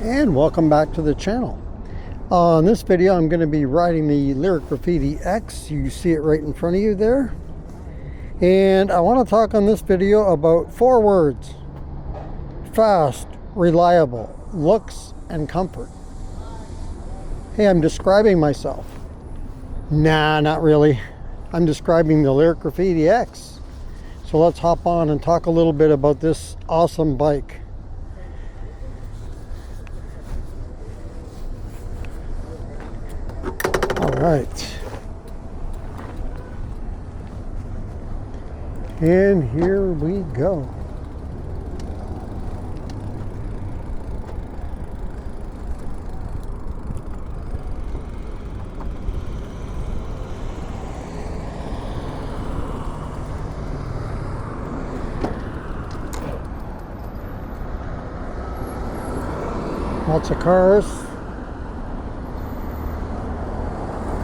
And welcome back to the channel. In this video I'm going to be riding the Lyric Graffiti X. You see it right in front of you there. And I want to talk on this video about 4 words: fast, reliable, looks, and comfort. Hey, I'm describing myself. Nah, not really. I'm describing the Lyric Graffiti X. So let's hop on and talk a little bit about this awesome bike. Right, and here we go. Lots of cars.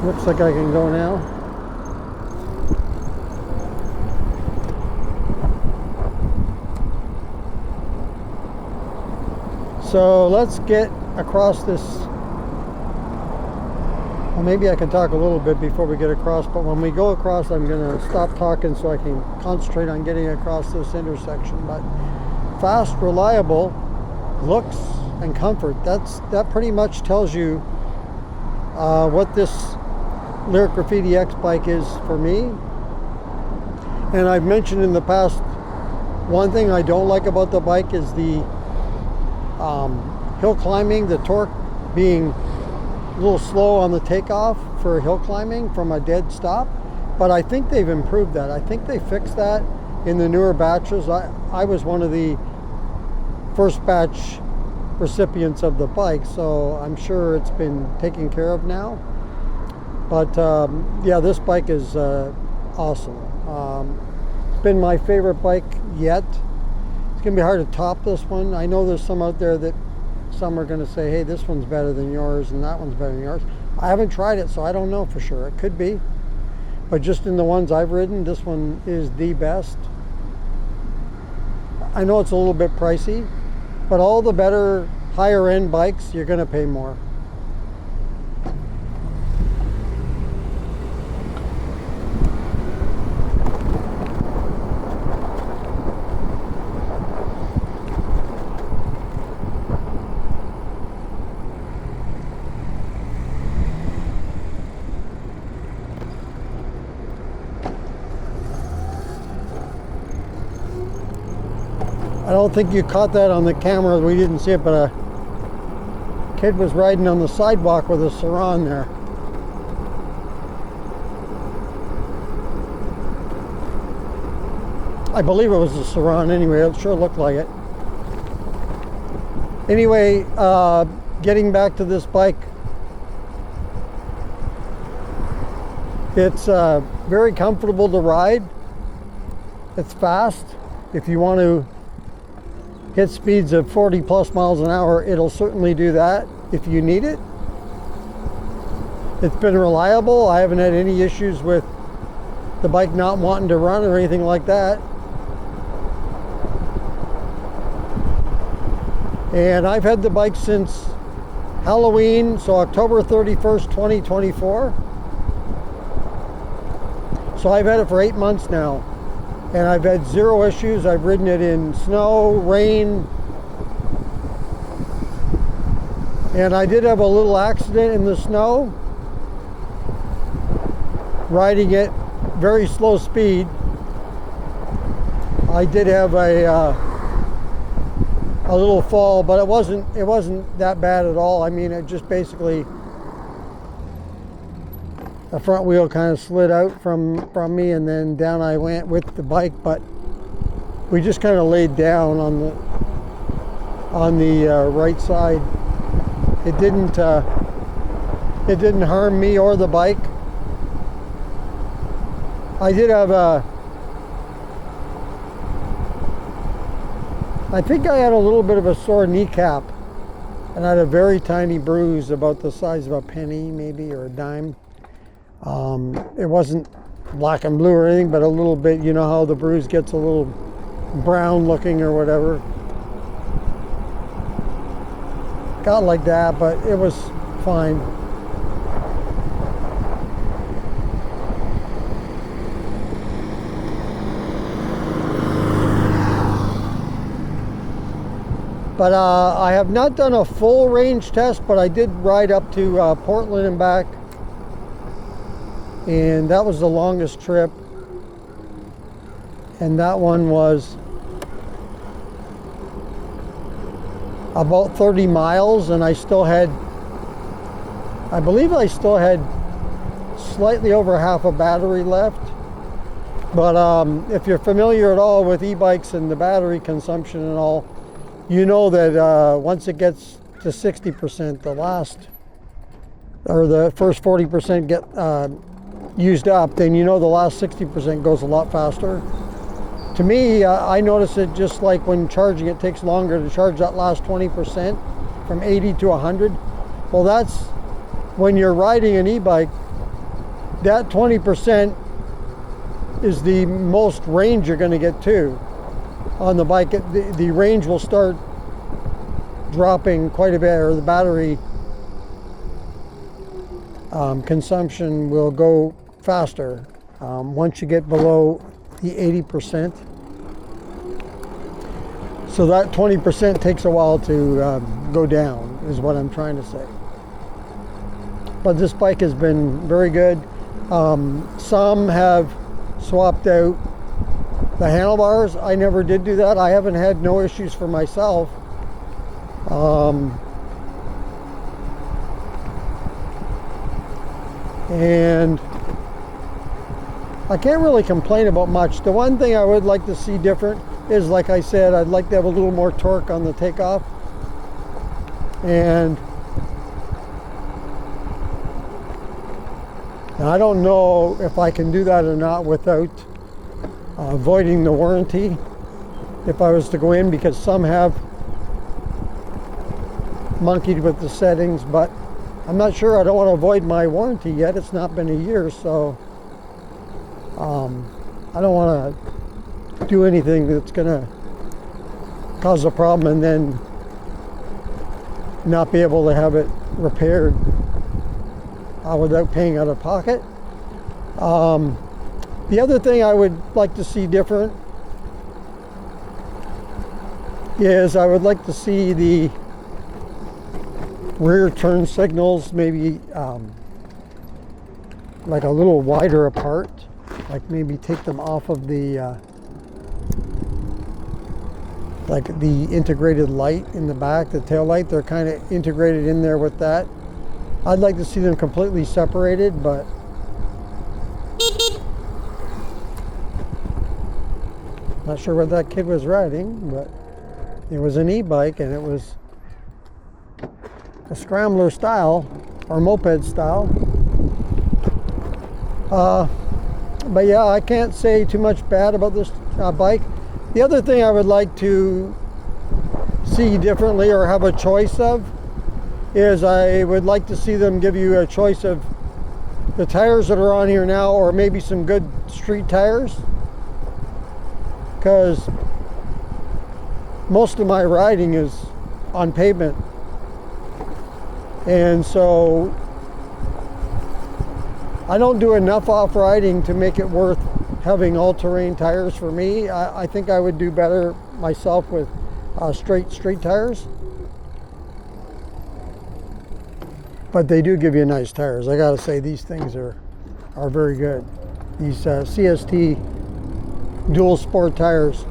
Looks like I can go now. So let's get across this. Well, maybe I can talk a little bit before we get across, but when we go across, I'm going to stop talking so I can concentrate on getting across this intersection. But fast, reliable, looks, and comfort. That pretty much tells you what this Lyric Graffiti X bike is for me. And I've mentioned in the past, one thing I don't like about the bike is the hill climbing, the torque being a little slow on the takeoff for hill climbing from a dead stop. But I think they've improved that. I think they fixed that in the newer batches. I was one of the first batch recipients of the bike, so I'm sure it's been taken care of now. But yeah, this bike is awesome. It's been my favorite bike yet. It's gonna be hard to top this one. I know there's some out there that some are gonna say, hey, this one's better than yours and that one's better than yours. I haven't tried it, so I don't know for sure. It could be, but just in the ones I've ridden, this one is the best. I know it's a little bit pricey, but all the better higher end bikes, you're gonna pay more. I don't think you caught that on the camera. We didn't see it, but a kid was riding on the sidewalk with a Saran there. I believe it was a Saran anyway. It sure looked like it. Anyway, getting back to this bike. It's very comfortable to ride. It's fast. If you want to hit speeds of 40 plus miles an hour, it'll certainly do that if you need it. It's been reliable. I haven't had any issues with the bike not wanting to run or anything like that. And I've had the bike since Halloween, so October 31st, 2024. So I've had it for 8 months now. And I've had 0 issues. I've ridden it in snow, rain, and I did have a little accident in the snow, riding it very slow speed. I did have a little fall, but it wasn't that bad at all. I mean, it just basically, the front wheel kind of slid out from me, and then down I went with the bike. But we just kind of laid down on the right side. It didn't harm me or the bike. I did have I think I had a little bit of a sore kneecap, and I had a very tiny bruise about the size of a penny maybe, or a dime. It wasn't black and blue or anything, but a little bit, you know how the bruise gets a little brown looking or whatever. got like that, but it was fine. But I have not done a full range test, but I did ride up to Portland and back. And that was the longest trip. And that one was about 30 miles, and I still had, I believe I still had slightly over half a battery left. But if you're familiar at all with e-bikes and the battery consumption and all, you know that once it gets to 60%, the last, or the first 40% get used up, then you know the last 60% goes a lot faster. To me, I notice it just like when charging, it takes longer to charge that last 20% from 80 to 100. Well, that's when you're riding an e-bike, that 20% is the most range you're going to get to on the bike. The range will start dropping quite a bit, or the battery consumption will go faster once you get below the 80%. So that 20% takes a while to go down, is what I'm trying to say. But this bike has been very good. Some have swapped out the handlebars. I never did do that. I haven't had no issues for myself. And I can't really complain about much. The one thing I would like to see different is, like I said, I'd like to have a little more torque on the takeoff. And I don't know if I can do that or not without voiding the warranty if I was to go in, because some have monkeyed with the settings, but I'm not sure. I don't want to avoid my warranty yet. It's not been a year, so I don't want to do anything that's going to cause a problem and then not be able to have it repaired without paying out of pocket. The other thing I would like to see different is I would like to see the rear turn signals maybe like a little wider apart, like maybe take them off of the like the integrated light in the back, the tail light. They're kind of integrated in there with that. I'd like to see them completely separated, but not sure what that kid was riding, but it was an e-bike and it was a scrambler style or moped style. But yeah, I can't say too much bad about this bike. The other thing I would like to see differently or have a choice of is I would like to see them give you a choice of the tires that are on here now, or maybe some good street tires, because most of my riding is on pavement. And so I don't do enough off-riding to make it worth having all-terrain tires for me. I think I would do better myself with straight street tires. But they do give you nice tires. I gotta say, these things are very good. These CST dual sport tires.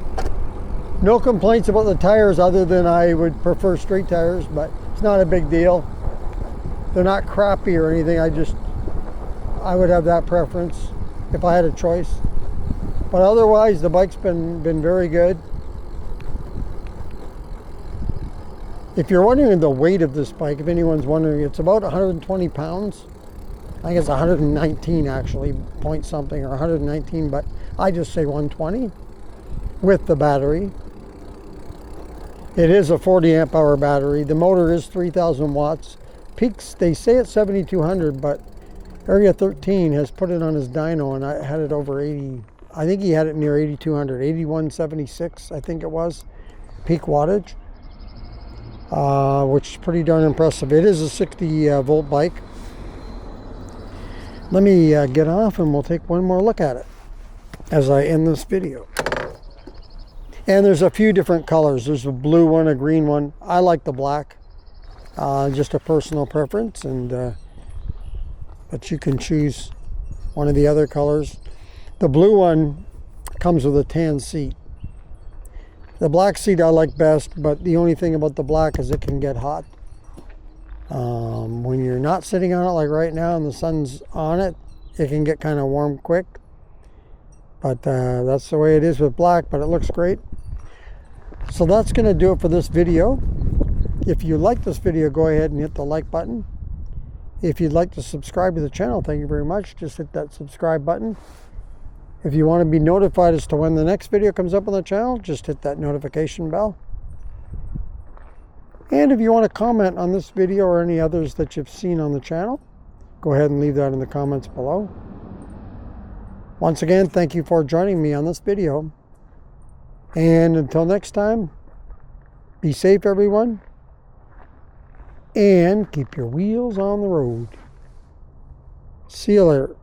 No complaints about the tires other than I would prefer street tires, but it's not a big deal. They're not crappy or anything. I would have that preference if I had a choice. But otherwise, the bike's been very good. If you're wondering the weight of this bike, if anyone's wondering, it's about 120 pounds. I think it's 119 actually, point something, or 119, but I just say 120 with the battery. It is a 40 amp hour battery. The motor is 3,000 watts. Peaks, they say it's 7,200, but Area 13 has put it on his dyno, and I had it over 80. I think he had it near 8,200, 8176, I think it was, peak wattage. which is pretty darn impressive. It is a 60 volt bike. Let me get off and we'll take one more look at it as I end this video. And there's a few different colors. There's a blue one, a green one. I like the black, just a personal preference, and but you can choose one of the other colors. The blue one comes with a tan seat. The black seat I like best, but the only thing about the black is it can get hot. When you're not sitting on it like right now and the sun's on it, it can get kind of warm quick. But that's the way it is with black, but it looks great. So that's going to do it for this video. If you like this video, go ahead and hit the like button. If you'd like to subscribe to the channel, thank you very much. Just hit that subscribe button. If you want to be notified as to when the next video comes up on the channel, just hit that notification bell. And if you want to comment on this video or any others that you've seen on the channel, go ahead and leave that in the comments below. Once again, thank you for joining me on this video. And until next time, be safe, everyone, and keep your wheels on the road. See you later.